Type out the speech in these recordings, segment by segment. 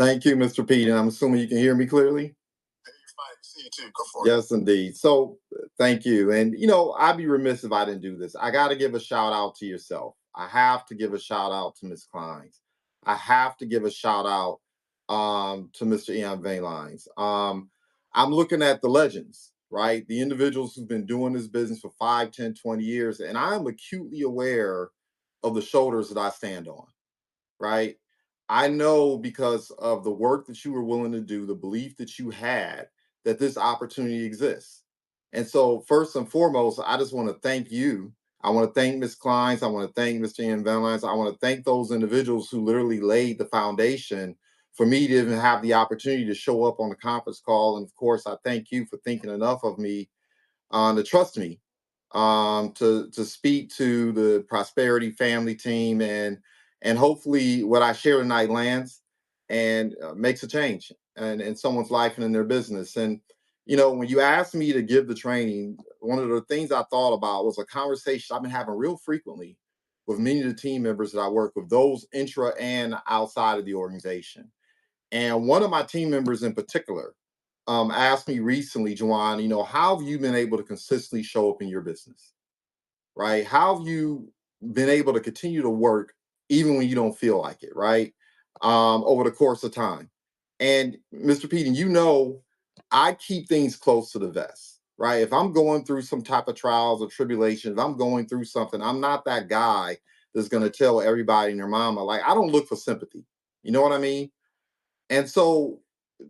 Thank you, Mr. Pete. And I'm assuming you can hear me clearly. Fine. See you too. Go for it. Yes, indeed. So, thank you. And, I'd be remiss if I didn't do this. I got to give a shout out to yourself. I have to give a shout out to Miss Kleins. I have to give a shout out to Mr. Eon Vainlines. I'm looking at the legends, right? The individuals who've been doing this business for 5, 10, 20 years. And I'm acutely aware of the shoulders that I stand on, right? I know because of the work that you were willing to do, the belief that you had that this opportunity exists. And so, first and foremost, I just want to thank you. I want to thank Ms. Kleins. I want to thank Mr. Ian Van Lines. I want to thank those individuals who literally laid the foundation for me to even have the opportunity to show up on the conference call. And of course, I thank you for thinking enough of me to trust me to speak to the Prosperity Family team, and hopefully what I share tonight lands and makes a change in someone's life and in their business. And when you asked me to give the training, one of the things I thought about was a conversation I've been having real frequently with many of the team members that I work with, those intra and outside of the organization. And one of my team members in particular asked me recently, Juwan, how have you been able to consistently show up in your business? Right? How have you been able to continue to work even when you don't feel like it, right? Over the course of time. And Mr. Peden, I keep things close to the vest, right? If I'm going through some type of trials or tribulations, if I'm going through something, I'm not that guy that's going to tell everybody and their mama, like, I don't look for sympathy. You know what I mean? And so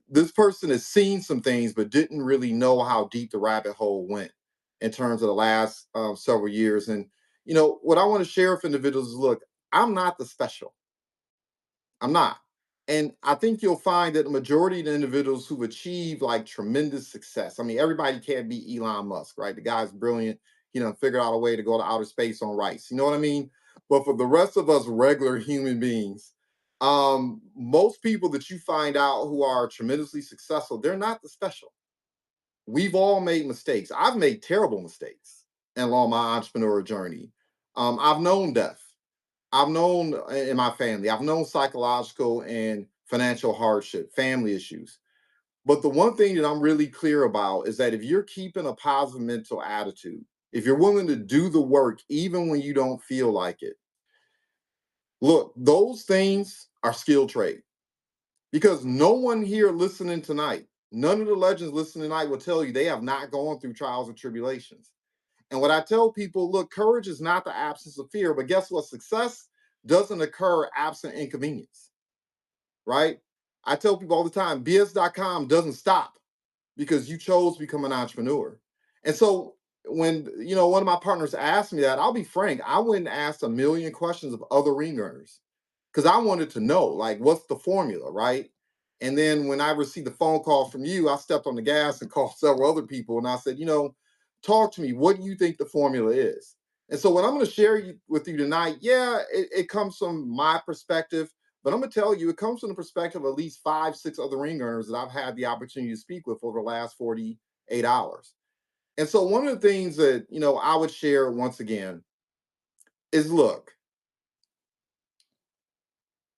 this person has seen some things, but didn't really know how deep the rabbit hole went in terms of the last several years. And, what I want to share with individuals is, look, I'm not the special. I'm not. And I think you'll find that the majority of the individuals who've achieved like tremendous success, I mean, everybody can't be Elon Musk, right? The guy's brilliant, figured out a way to go to outer space on rice. You know what I mean? But for the rest of us regular human beings, most people that you find out who are tremendously successful, they're not the special. We've all made mistakes. I've made terrible mistakes along my entrepreneurial journey. I've known death. I've known in my family, I've known psychological and financial hardship, family issues. But the one thing that I'm really clear about is that if you're keeping a positive mental attitude, if you're willing to do the work even when you don't feel like it, look, those things are skill trade. Because no one here listening tonight, none of the legends listening tonight will tell you they have not gone through trials and tribulations. And what I tell people, look, courage is not the absence of fear, but guess what? Success doesn't occur absent inconvenience, right? I tell people all the time, BS.com doesn't stop because you chose to become an entrepreneur. And so when, one of my partners asked me that, I'll be frank, I went and asked a million questions of other ring earners because I wanted to know, like, what's the formula, right? And then when I received the phone call from you, I stepped on the gas and called several other people. And I said, talk to me. What do you think the formula is? And so what I'm going to share with you tonight, yeah, it comes from my perspective, but I'm going to tell you, it comes from the perspective of at least 5, 6 other ring earners that I've had the opportunity to speak with over the last 48 hours. And so one of the things that, I would share once again is, look,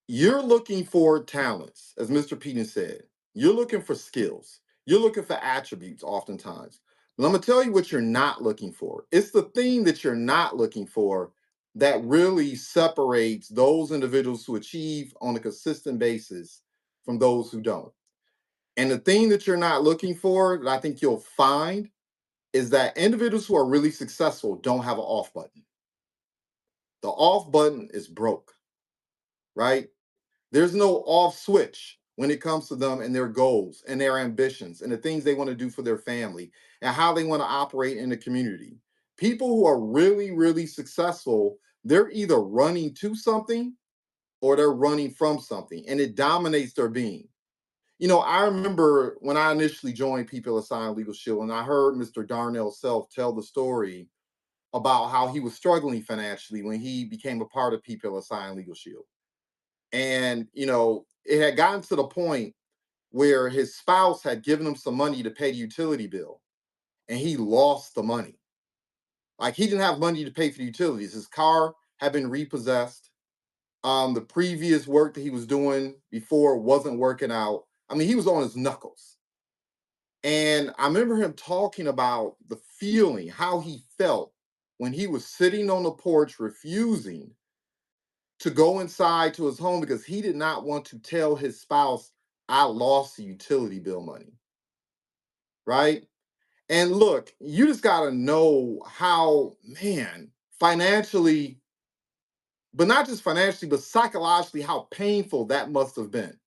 you're looking for talents, as Mr. Peden said. You're looking for skills. You're looking for attributes oftentimes. But I'm going to tell you what you're not looking for. It's the thing that you're not looking for that really separates those individuals who achieve on a consistent basis from those who don't. And the thing that you're not looking for that I think you'll find is that individuals who are really successful don't have an off button. The off button is broke, right? There's no off switch when it comes to them and their goals and their ambitions and the things they want to do for their family and how they want to operate in the community. People who are really, really successful, they're either running to something or they're running from something, and it dominates their being. I remember when I initially joined People Assigned Legal Shield, and I heard Mr. Darnell Self tell the story about how he was struggling financially when he became a part of People Assigned Legal Shield. And, it had gotten to the point where his spouse had given him some money to pay the utility bill, and he lost the money. Like, he didn't have money to pay for the utilities. His car had been repossessed. The previous work that he was doing before wasn't working out. I mean, he was on his knuckles. And I remember him talking about the feeling, how he felt when he was sitting on the porch refusing to go inside to his home because he did not want to tell his spouse, I lost the utility bill money. Right. And look, you just got to know how, man, financially, but not just financially, but psychologically, how painful that must have been.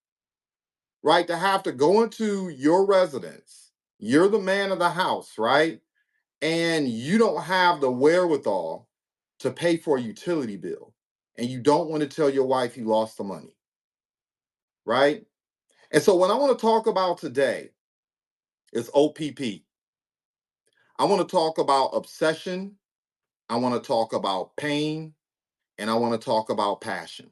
Right. To have to go into your residence, you're the man of the house, right? And you don't have the wherewithal to pay for a utility bill. And you don't want to tell your wife you lost the money. Right. And so, what I want to talk about today is OPP. I want to talk about obsession. I want to talk about pain, and I want to talk about passion.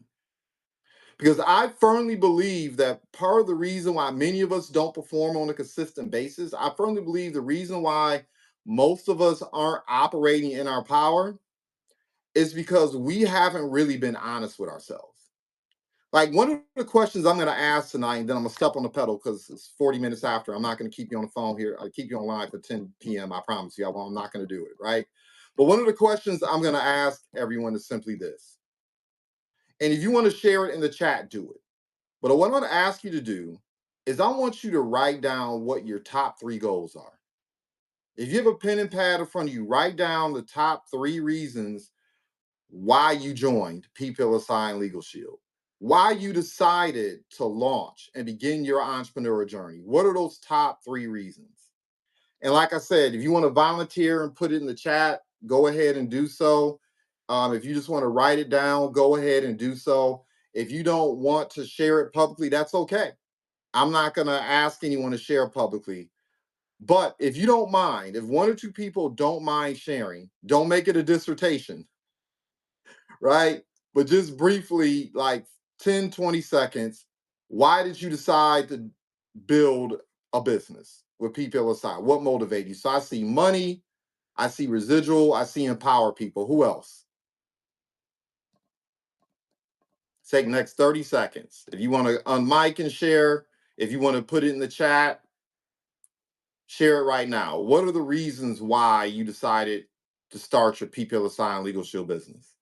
Because I firmly believe that part of the reason why many of us don't perform on a consistent basis, I firmly believe the reason why most of us aren't operating in our power is because we haven't really been honest with ourselves. Like one of the questions I'm going to ask tonight, and then I'm going to step on the pedal because it's 40 minutes after. I'm not going to keep you on the phone here. I'll keep you online for 10 p.m. I promise you. I'm not going to do it, right? But one of the questions I'm going to ask everyone is simply this. And if you want to share it in the chat, do it. But what I'm going to ask you to do is I want you to write down what your top 3 goals are. If you have a pen and pad in front of you, write down the top 3 reasons why you joined PPLSI and Legal Shield, why you decided to launch and begin your entrepreneurial journey. What are those top 3 reasons? And like I said, if you want to volunteer and put it in the chat, go ahead and do so. If you just want to write it down, go ahead and do so. If you don't want to share it publicly, that's okay. I'm not going to ask anyone to share publicly. But if you don't mind, if 1 or 2 people don't mind sharing, don't make it a dissertation, right? But just briefly, like 10, 20 seconds, why did you decide to build a business with PPLSI? What motivated you? So I see money, I see residual, I see empower people. Who else? Take the next 30 seconds. If you want to unmic and share, if you want to put it in the chat, share it right now. What are the reasons why you decided to start your PPLSI and Legal Shield business?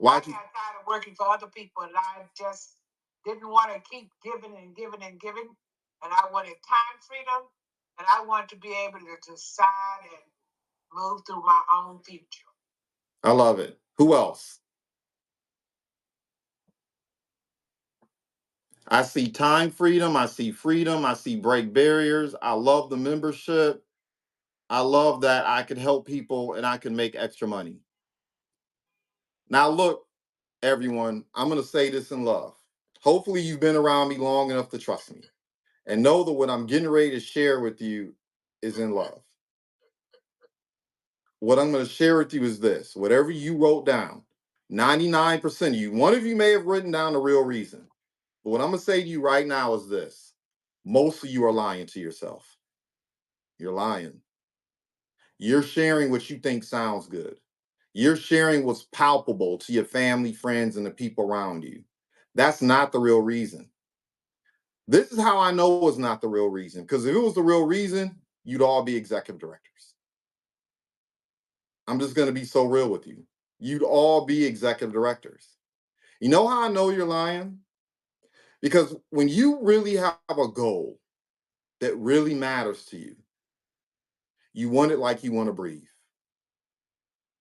I got tired of working for other people, and I just didn't want to keep giving and giving and giving. And I wanted time freedom, and I wanted to be able to decide and move through my own future. I love it. Who else? I see time freedom. I see freedom. I see break barriers. I love the membership. I love that I can help people and I can make extra money. Now, look, everyone, I'm going to say this in love. Hopefully, you've been around me long enough to trust me and know that what I'm getting ready to share with you is in love. What I'm going to share with you is this: whatever you wrote down, 99% of you, one of you may have written down the real reason. But what I'm going to say to you right now is this: most of you are lying to yourself. You're lying. You're sharing what you think sounds good. You're sharing what's palpable to your family, friends, and the people around you. That's not the real reason. This is how I know it's not the real reason. Because if it was the real reason, you'd all be executive directors. I'm just going to be so real with you. You'd all be executive directors. You know how I know you're lying? Because when you really have a goal that really matters to you, you want it like you want to breathe.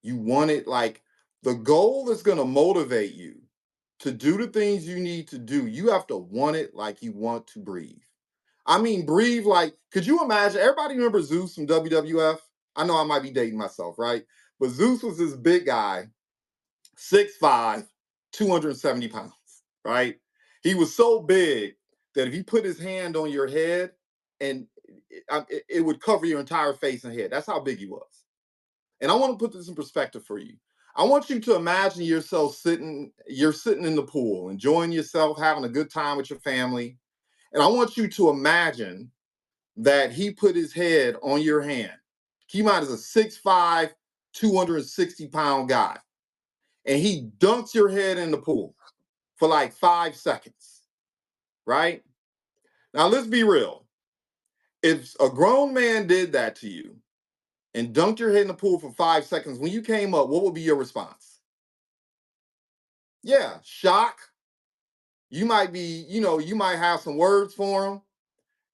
You want it like the goal is going to motivate you to do the things you need to do. You have to want it like you want to breathe. I mean, breathe like, could you imagine? Everybody remember Zeus from WWF? I know I might be dating myself, right? But Zeus was this big guy, 6'5", 270 pounds, right? He was so big that if he put his hand on your head and it would cover your entire face and head. That's how big he was. And I want to put this in perspective for you. I want you to imagine yourself you're sitting in the pool, enjoying yourself, having a good time with your family. And I want you to imagine that he put his head on your hand. Keep in mind, as a 6'5", 260-pound guy. and he dunks your head in the pool for like 5 seconds, right? Now, let's be real. If a grown man did that to you and dunked your head in the pool for 5 seconds, when you came up, what would be your response? Yeah, shock. You might be, you might have some words for him.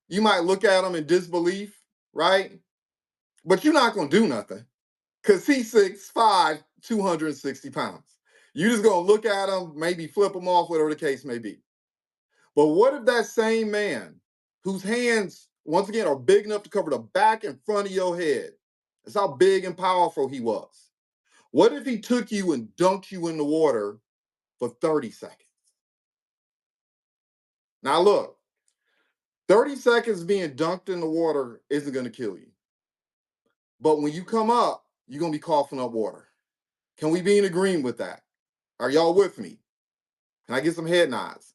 You might look at him in disbelief, right? But you're not going to do nothing because he's 6'5", 260 pounds. You're just going to look at him, maybe flip him off, whatever the case may be. But what if that same man, whose hands, once again, are big enough to cover the back and front of your head, that's how big and powerful he was. What if he took you and dunked you in the water for 30 seconds? Now, look, 30 seconds being dunked in the water isn't going to kill you. But when you come up, you're going to be coughing up water. Can we be in agreement with that? Are y'all with me? Can I get some head nods?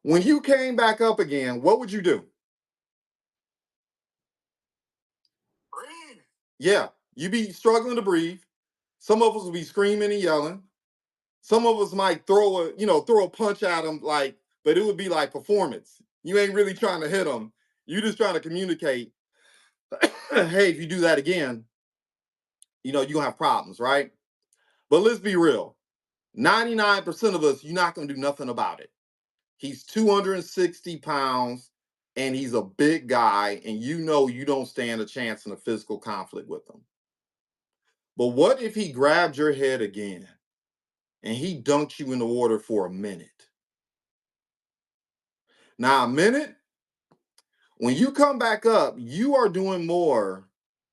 When you came back up again, what would you do? Breathe. Yeah, you'd be struggling to breathe. Some of us will be screaming and yelling. Some of us might throw a punch at them, but it would be like performance. You ain't really trying to hit them. You just trying to communicate. Hey, if you do that again, you're gonna have problems, right? But let's be real. 99% of us, you're not gonna do nothing about it. He's 260 pounds and he's a big guy, and you don't stand a chance in a physical conflict with him. But what if he grabbed your head again and he dunked you in the water for a minute? Now, a minute, when you come back up, you are doing more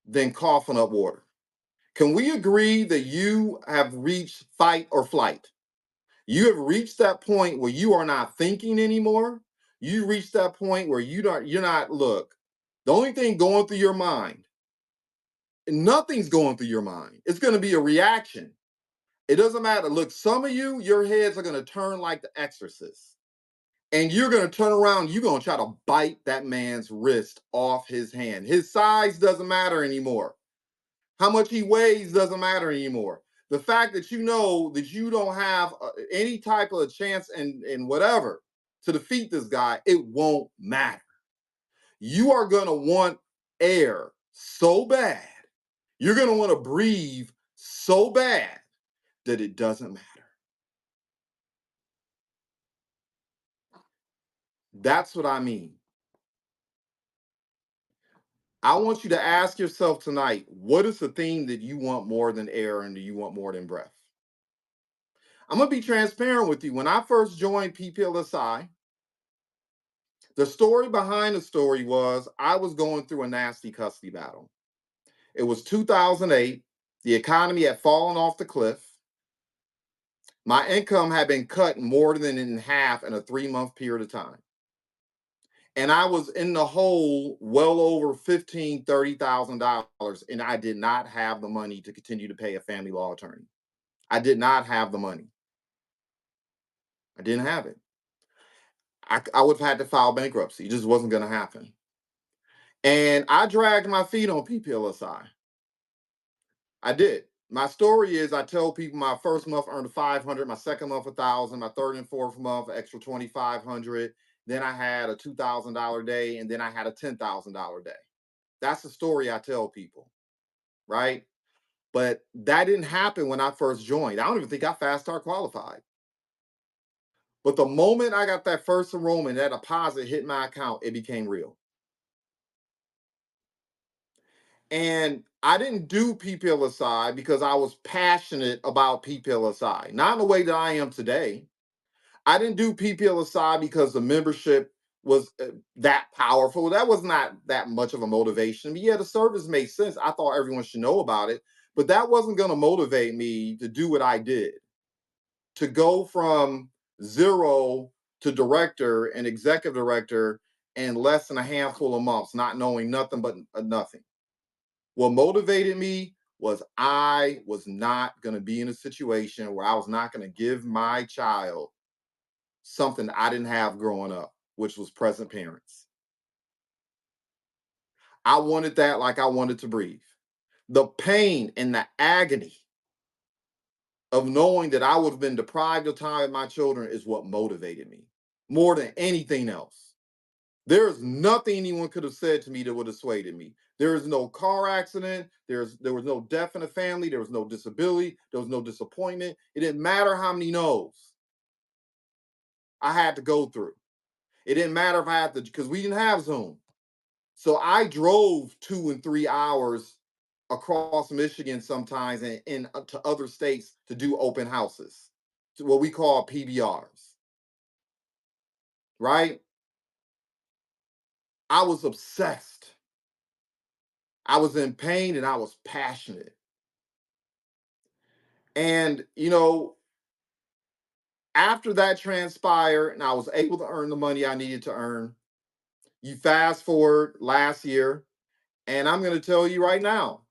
than coughing up water. Can we agree that you have reached fight or flight? You have reached that point where you are not thinking anymore. You reached that point where you're not, look, the only thing going through your mind, nothing's going through your mind. It's going to be a reaction. It doesn't matter. Look, some of you, your heads are going to turn like the exorcist. And you're going to turn around, you're going to try to bite that man's wrist off his hand. His size doesn't matter anymore. How much he weighs doesn't matter anymore. The fact that you know that you don't have any type of chance in whatever to defeat this guy, it won't matter. You are going to want air so bad. You're going to want to breathe so bad that it doesn't matter. That's what I mean. I want you to ask yourself tonight, what is the thing that you want more than air and do you want more than breath? I'm going to be transparent with you. When I first joined PPLSI, the story behind the story was I was going through a nasty custody battle. It was 2008. The economy had fallen off the cliff. My income had been cut more than in half in a 3-month period of time. And I was in the hole well over $15,000, $30,000, and I did not have the money to continue to pay a family law attorney. I did not have the money. I didn't have it. I would have had to file bankruptcy. It just wasn't going to happen. And I dragged my feet on PPLSI. I did. My story is I tell people my first month earned 500, my second month 1,000, my third and fourth month extra 2,500. Then I had a $2,000 day, and then I had a $10,000 day. That's the story I tell people, right? But that didn't happen when I first joined. I don't even think I fast start qualified. But the moment I got that first enrollment, that deposit hit my account, it became real. And I didn't do PPLSI because I was passionate about PPLSI, not in the way that I am today. I didn't do PPLSI because the membership was that powerful. That was not that much of a motivation. But yeah, the service made sense. I thought everyone should know about it, but that wasn't going to motivate me to do what I did. To go from zero to director and executive director in less than a handful of months, not knowing nothing but nothing. What motivated me was I was not going to be in a situation where I was not going to give my child something I didn't have growing up, which was present parents. I wanted that like I wanted to breathe. The pain and the agony of knowing that I would have been deprived of time with my children is what motivated me more than anything else. There's nothing anyone could have said to me that would have swayed me. There is no car accident. There was no death in the family. There was no disability. There was no disappointment. It didn't matter how many no's I had to go through. It didn't matter if I had to, because we didn't have Zoom. So I drove 2 and 3 hours across Michigan sometimes and to other states to do open houses, to what we call PBRs, right? I was obsessed. I was in pain and I was passionate. And, after that transpired and I was able to earn the money I needed to earn, you fast forward last year, and I'm going to tell you right now,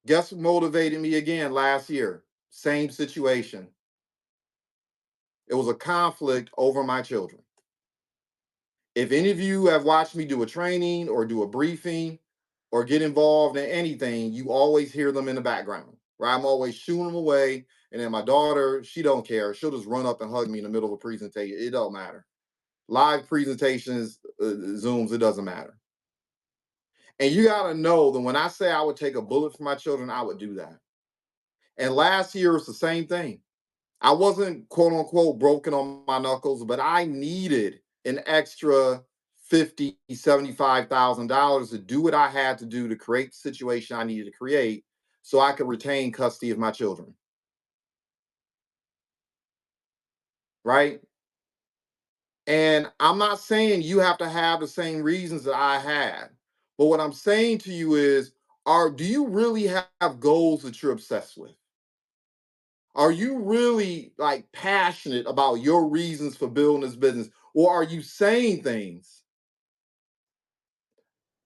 guess what motivated me again last year? Same situation. It was a conflict over my children. If any of you have watched me do a training or do a briefing or get involved in anything, you always hear them in the background, right? I'm always shooing them away. And then my daughter, she don't care. She'll just run up and hug me in the middle of a presentation. It don't matter. Live presentations, Zooms, it doesn't matter. And you got to know that when I say I would take a bullet for my children, I would do that. And last year was the same thing. I wasn't quote unquote broken on my knuckles, but I needed an extra $50,000, $75,000 to do what I had to do to create the situation I needed to create so I could retain custody of my children. Right? And I'm not saying you have to have the same reasons that I had. But what I'm saying to you is, do you really have goals that you're obsessed with? Are you really like passionate about your reasons for building this business? Or are you saying things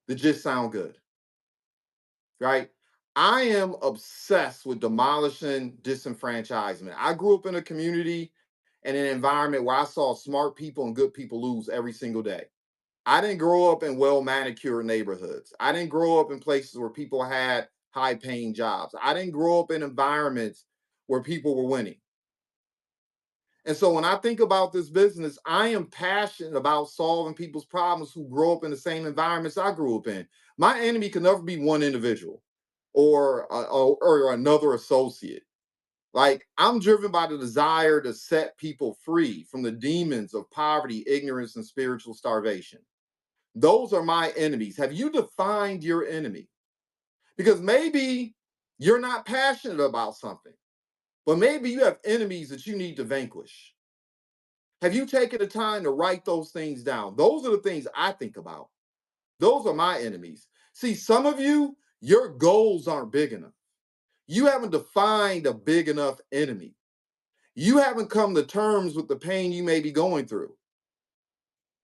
that just sound good? Right? I am obsessed with demolishing disenfranchisement. I grew up in a community and an environment where I saw smart people and good people lose every single day. I didn't grow up in well manicured neighborhoods. I didn't grow up in places where people had high paying jobs. I didn't grow up in environments where people were winning. And so when I think about this business, I am passionate about solving people's problems who grow up in the same environments I grew up in. My enemy can never be one individual or another associate. Like, I'm driven by the desire to set people free from the demons of poverty, ignorance, and spiritual starvation. Those are my enemies. Have you defined your enemy? Because maybe you're not passionate about something, but maybe you have enemies that you need to vanquish. Have you taken the time to write those things down? Those are the things I think about. Those are my enemies. See, some of you, your goals aren't big enough. You haven't defined a big enough enemy. You haven't come to terms with the pain you may be going through.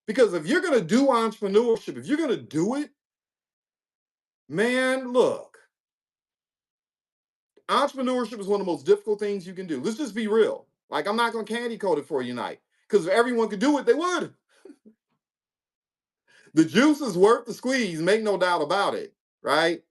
Because if you're going to do entrepreneurship, if you're going to do it, man, look, entrepreneurship is one of the most difficult things you can do. Let's just be real. Like, I'm not going to candy coat it for you tonight. Because if everyone could do it, they would. The juice is worth the squeeze, make no doubt about it, right?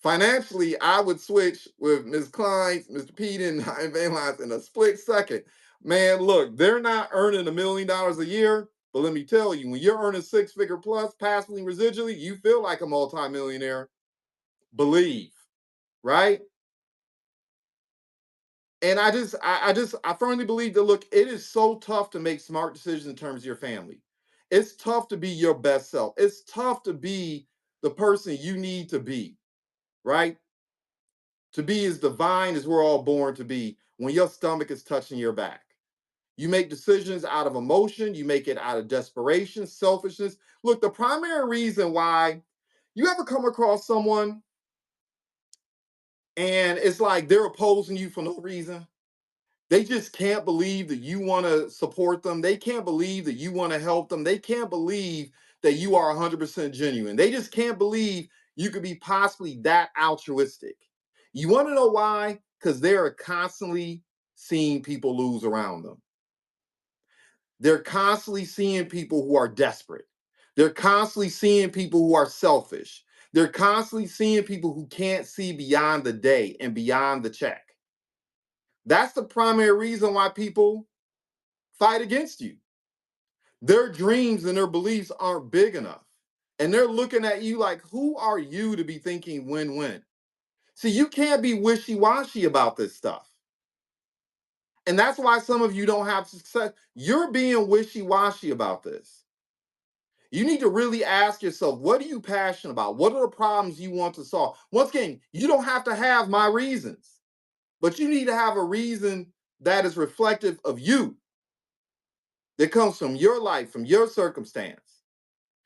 Financially, I would switch with Ms. Klein, Mr. Pete, and Van Lines in a split second. Man, look, they're not earning $1 million a year, but let me tell you, when you're earning 6-figure plus, passively, residually, you feel like a multimillionaire. Believe, right? And I firmly believe that, look, it is so tough to make smart decisions in terms of your family. It's tough to be your best self. It's tough to be the person you need to be, right? To be as divine as we're all born to be when your stomach is touching your back. You make decisions out of emotion, you make it out of desperation, selfishness. Look, the primary reason why you ever come across someone and it's like they're opposing you for no reason. They just can't believe that you want to support them. They can't believe that you want to help them. They can't believe that you are 100% genuine. They just can't believe you could be possibly that altruistic. You want to know why? Because they're constantly seeing people lose around them. They're constantly seeing people who are desperate. They're constantly seeing people who are selfish. They're constantly seeing people who can't see beyond the day and beyond the check. That's the primary reason why people fight against you. Their dreams and their beliefs aren't big enough. And they're looking at you like, who are you to be thinking win-win? See, you can't be wishy-washy about this stuff. And that's why some of you don't have success. You're being wishy-washy about this. You need to really ask yourself, what are you passionate about? What are the problems you want to solve? Once again, you don't have to have my reasons, but you need to have a reason that is reflective of you, that comes from your life, from your circumstance.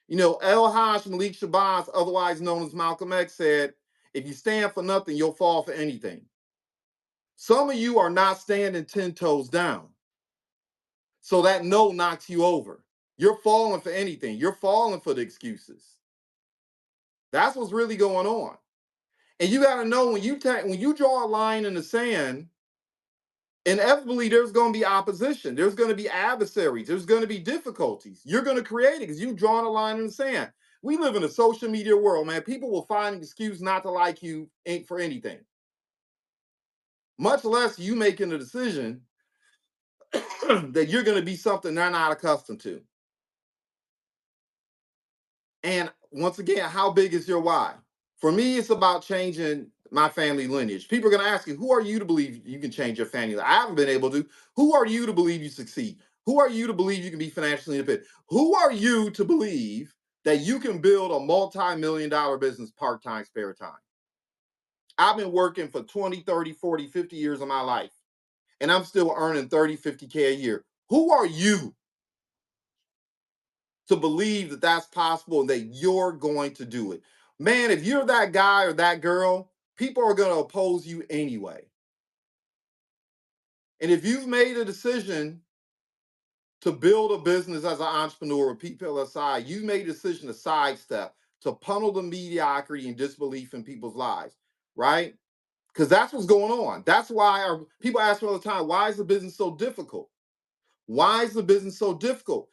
You know, El-Haj Malik Shabazz, otherwise known as Malcolm X, said, if you stand for nothing, you'll fall for anything. Some of you are not standing 10 toes down. So that no knocks you over. You're falling for anything. You're falling for the excuses. That's what's really going on. And you got to know when you draw a line in the sand, inevitably there's going to be opposition. There's going to be adversaries. There's going to be difficulties. You're going to create it because you've drawn a line in the sand. We live in a social media world, man. People will find an excuse not to like you for anything. Much less you making a decision that you're going to be something they're not accustomed to. And once again, how big is your why? For me, it's about changing my family lineage. People are going to ask you, who are you to believe you can change your family? I haven't been able to. Who are you to believe you succeed? Who are you to believe you can be financially independent? Who are you to believe that you can build a multi-million-dollar business part-time, spare time? I've been working for 20, 30, 40, 50 years of my life, and I'm still earning 30, 50K a year. Who are you to believe that that's possible and that you're going to do it? Man, if you're that guy or that girl, people are going to oppose you anyway. And if you've made a decision to build a business as an entrepreneur with PPLSI, you made a decision to sidestep, to funnel the mediocrity and disbelief in people's lives, right? Because that's what's going on. That's why people ask me all the time, why is the business so difficult? Why is the business so difficult?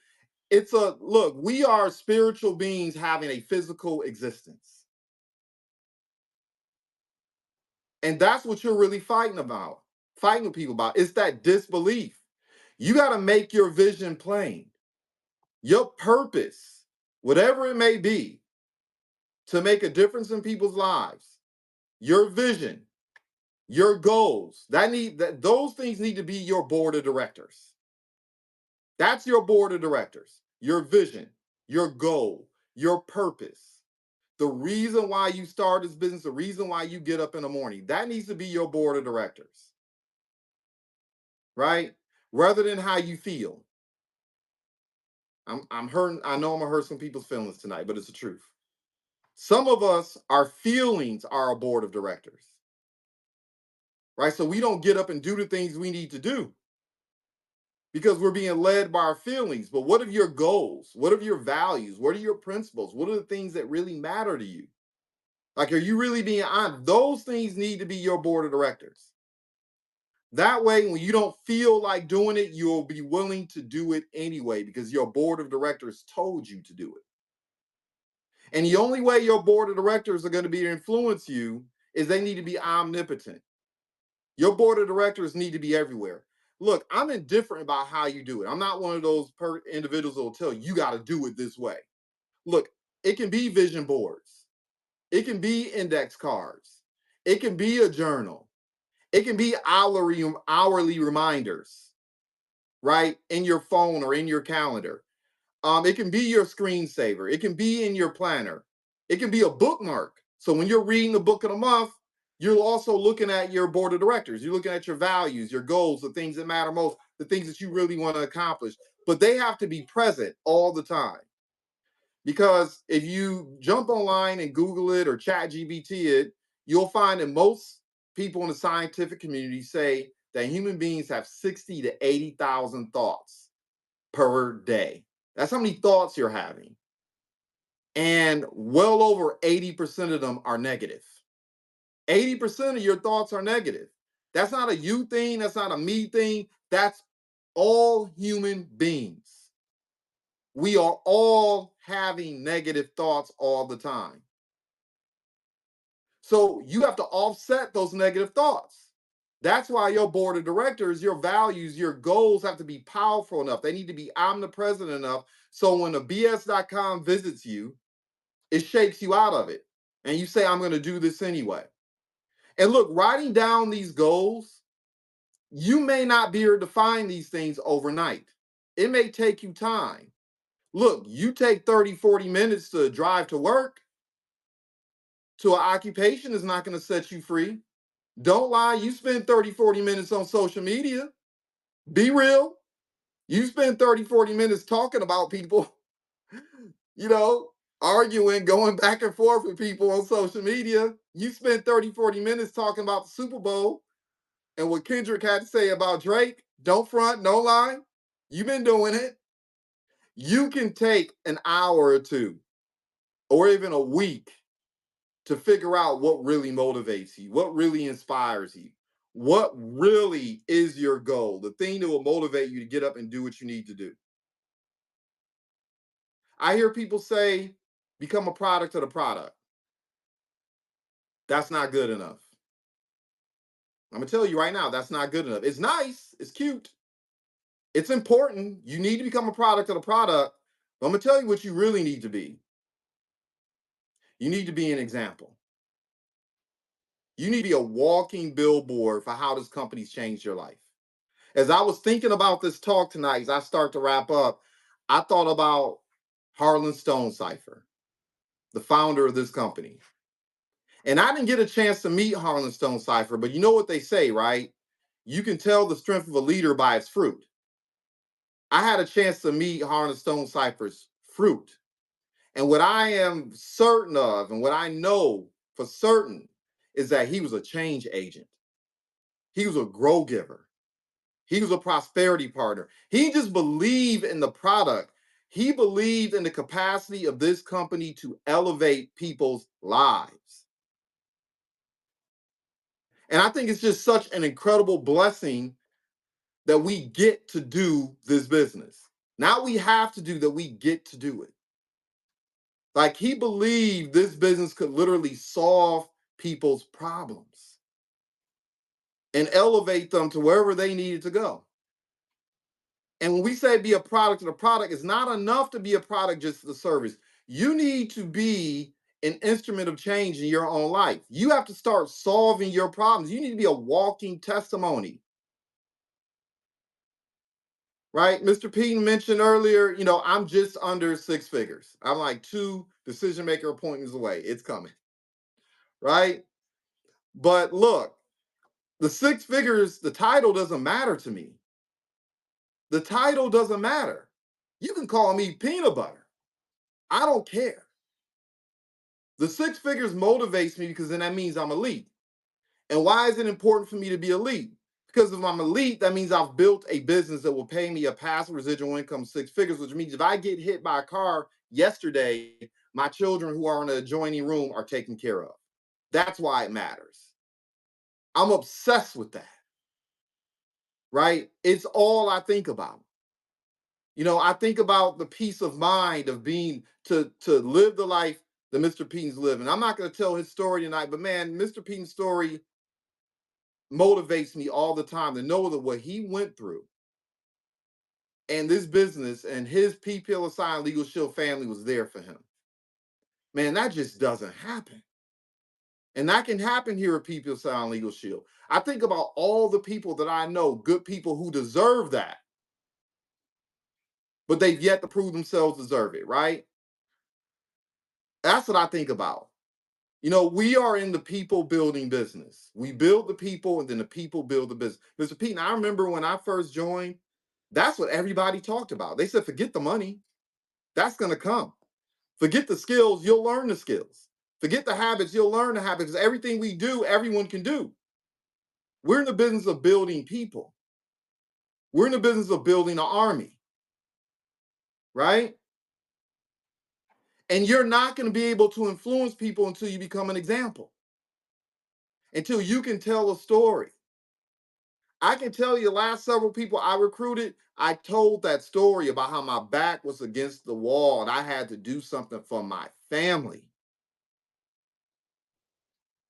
Look, we are spiritual beings having a physical existence. And that's what you're really fighting with people about. It's that disbelief. You got to make your vision plain, your purpose, whatever it may be, to make a difference in people's lives, your vision, your goals. Those things need to be your board of directors. That's your board of directors, your vision, your goal, your purpose. The reason why you start this business, the reason why you get up in the morning, that needs to be your board of directors, right? Rather than how you feel. I'm hurting. I know I'm gonna hurt some people's feelings tonight, but it's the truth. Some of us, our feelings are a board of directors, right? So we don't get up and do the things we need to do because we're being led by our feelings. But what are your goals? What are your values? What are your principles? What are the things that really matter to you? Like, are you really being honest? Those things need to be your board of directors. That way, when you don't feel like doing it, you'll be willing to do it anyway because your board of directors told you to do it. And the only way your board of directors are going to be to influence you is they need to be omnipotent. Your board of directors need to be everywhere. Look, I'm indifferent about how you do it. I'm not one of those individuals that will tell you got to do it this way. Look, it can be vision boards. It can be index cards. It can be a journal. It can be hourly reminders, right? In your phone or in your calendar. It can be your screensaver. It can be in your planner. It can be a bookmark. So when you're reading the book of the month, you're also looking at your board of directors. You're looking at your values, your goals, the things that matter most, the things that you really want to accomplish. But they have to be present all the time. Because if you jump online and Google it or chat GBT it, you'll find that most people in the scientific community say that human beings have 60 to 80,000 thoughts per day. That's how many thoughts you're having. And well over 80% of them are negative. 80% of your thoughts are negative. That's not a you thing. That's not a me thing. That's all human beings. We are all having negative thoughts all the time. So you have to offset those negative thoughts. That's why your board of directors, your values, your goals have to be powerful enough. They need to be omnipresent enough so when the BS.com visits you, it shakes you out of it. And you say, I'm going to do this anyway. And look, writing down these goals, you may not be able to define these things overnight. It may take you time. Look, you take 30, 40 minutes to drive to work, to an occupation is not going to set you free. Don't lie. You spend 30, 40 minutes on social media. Be real. You spend 30, 40 minutes talking about people, you know, arguing, going back and forth with people on social media. You spend 30, 40 minutes talking about the Super Bowl and what Kendrick had to say about Drake. Don't front, no lie. You've been doing it. You can take an hour or two or even a week to figure out what really motivates you, what really inspires you, what really is your goal, the thing that will motivate you to get up and do what you need to do. I hear people say, become a product of the product. That's not good enough. I'm gonna tell you right now, that's not good enough. It's nice, it's cute, it's important. You need to become a product of the product. But I'm gonna tell you what you really need to be. You need to be an example. You need to be a walking billboard for how this company's changed your life. As I was thinking about this talk tonight, as I start to wrap up, I thought about Harlan Stonecipher, the founder of this company. And I didn't get a chance to meet Harlan Stonecipher, but you know what they say, right? You can tell the strength of a leader by its fruit. I had a chance to meet Harlan Stonecipher's fruit. And what I am certain of, and what I know for certain, is that he was a change agent. He was a grow giver. He was a prosperity partner. He just believed in the product. He believed in the capacity of this company to elevate people's lives. And I think it's just such an incredible blessing that we get to do this business. Not we have to do that, we get to do it. Like he believed this business could literally solve people's problems and elevate them to wherever they needed to go. And when we say be a product of the product, it's not enough to be a product just for the service. You need to be an instrument of change in your own life. You have to start solving your problems. You need to be a walking testimony. Right? Mr. Peden mentioned earlier, I'm just under six figures. I'm like 2 decision maker appointments away. It's coming. Right? But look, the six figures, the title doesn't matter to me. The title doesn't matter. You can call me peanut butter. I don't care. The six figures motivates me because then that means I'm elite. And why is it important for me to be elite? Because if I'm elite, that means I've built a business that will pay me a passive residual income six figures, which means if I get hit by a car yesterday, my children who are in the adjoining room are taken care of. That's why it matters. I'm obsessed with that. Right? It's all I think about. I think about the peace of mind of being to live the life that Mr. Peden's living. I'm not going to tell his story tonight, but man, Mr. Peden's story motivates me all the time to know that what he went through and this business and his PPLSI and Legal Shield family was there for him. Man, that just doesn't happen. And that can happen here at PPLSI and Legal Shield. I think about all the people that I know, good people who deserve that, but they've yet to prove themselves deserve it, right? That's what I think about. We are in the people building business. We build the people and then the people build the business. Mr. Peden, I remember when I first joined, that's what everybody talked about. They said, forget the money. That's going to come. Forget the skills. You'll learn the skills. Forget the habits. You'll learn the habits. Everything we do, everyone can do. We're in the business of building people. We're in the business of building an army. Right? And you're not going to be able to influence people until you become an example. Until you can tell a story. I can tell you, last several people I recruited, I told that story about how my back was against the wall and I had to do something for my family.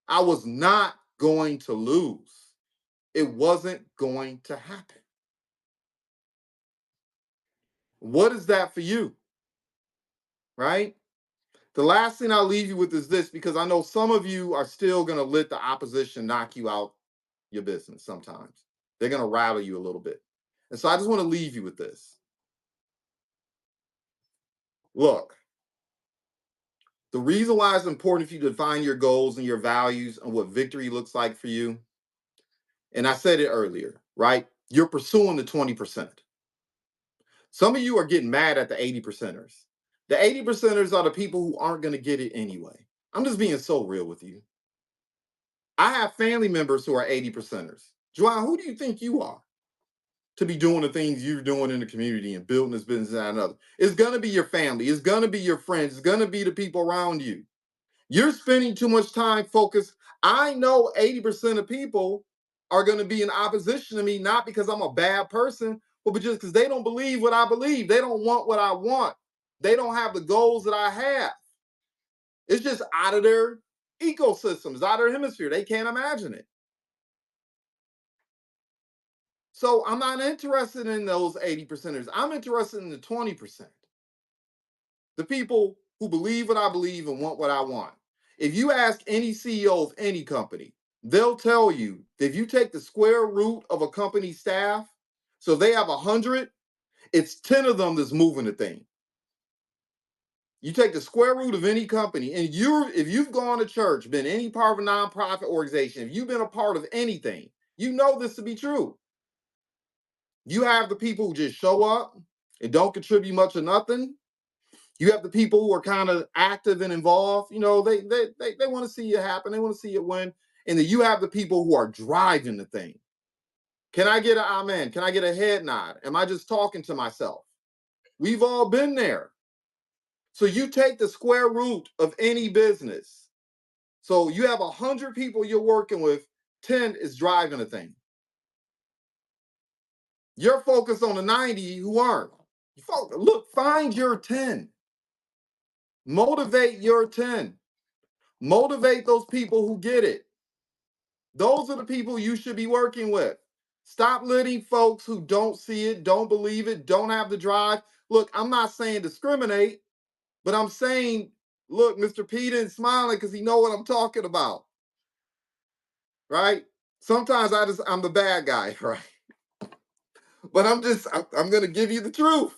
I was not going to lose. it wasn't going to happen. What is that for you? Right? The last thing I'll leave you with is this, because I know some of you are still going to let the opposition knock you out your business sometimes. They're going to rattle you a little bit. And so I just want to leave you with this. Look, the reason why it's important for you to define your goals and your values and what victory looks like for you, and I said it earlier, right? You're pursuing the 20%. Some of you are getting mad at the 80 percenters. The 80 percenters are the people who aren't going to get it anyway. I'm just being so real with you. I have family members who are 80 percenters. Joanne, who do you think you are to be doing the things you're doing in the community and building this business and that and other? It's going to be your family. It's going to be your friends. It's going to be the people around you. You're spending too much time focused. I know 80% of people are going to be in opposition to me, not because I'm a bad person, but just because they don't believe what I believe. They don't want what I want. They don't have the goals that I have. It's just out of their ecosystems, out of their hemisphere. They can't imagine it. So I'm not interested in those 80 percenters. I'm interested in the 20%. The people who believe what I believe and want what I want. If you ask any CEO of any company, they'll tell you that if you take the square root of a company staff, so if they have 100, it's 10 of them that's moving the thing. You take the square root of any company, and if you've gone to church, been any part of a nonprofit organization, if you've been a part of anything, you know this to be true. You have the people who just show up and don't contribute much or nothing. You have the people who are kind of active and involved. You know, they want to see it happen. They want to see it win. And then you have the people who are driving the thing. Can I get an amen? Can I get a head nod? Am I just talking to myself? We've all been there. So you take the square root of any business. So you have 100 people you're working with, 10 is driving the thing. You're focused on the 90 who aren't. Look, find your 10. Motivate your 10. Motivate those people who get it. Those are the people you should be working with. Stop letting folks who don't see it, don't believe it, don't have the drive. Look, I'm not saying discriminate, but I'm saying, look, Mr. Peter is smiling because he know what I'm talking about. Right? Sometimes I'm the bad guy, right? But I'm going to give you the truth.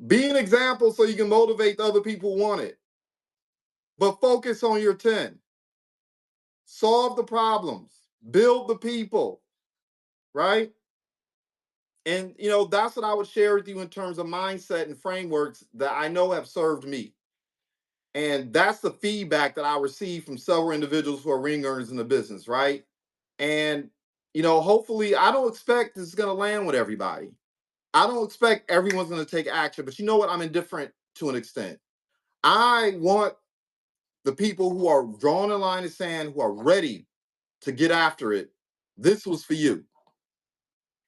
Be an example so you can motivate the other people who want it. But focus on your 10. Solve the problems. Build the people. Right? And, that's what I would share with you in terms of mindset and frameworks that I know have served me. And that's the feedback that I receive from several individuals who are ring earners in the business, right? And, hopefully I don't expect this is going to land with everybody. I don't expect everyone's going to take action, but you know what? I'm indifferent to an extent. I want the people who are drawing a line in the sand, who are ready to get after it. This was for you.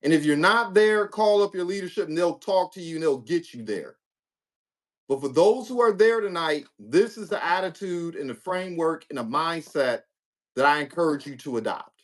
And if you're not there, call up your leadership and they'll talk to you and they'll get you there. But for those who are there tonight, this is the attitude and the framework and the mindset that I encourage you to adopt.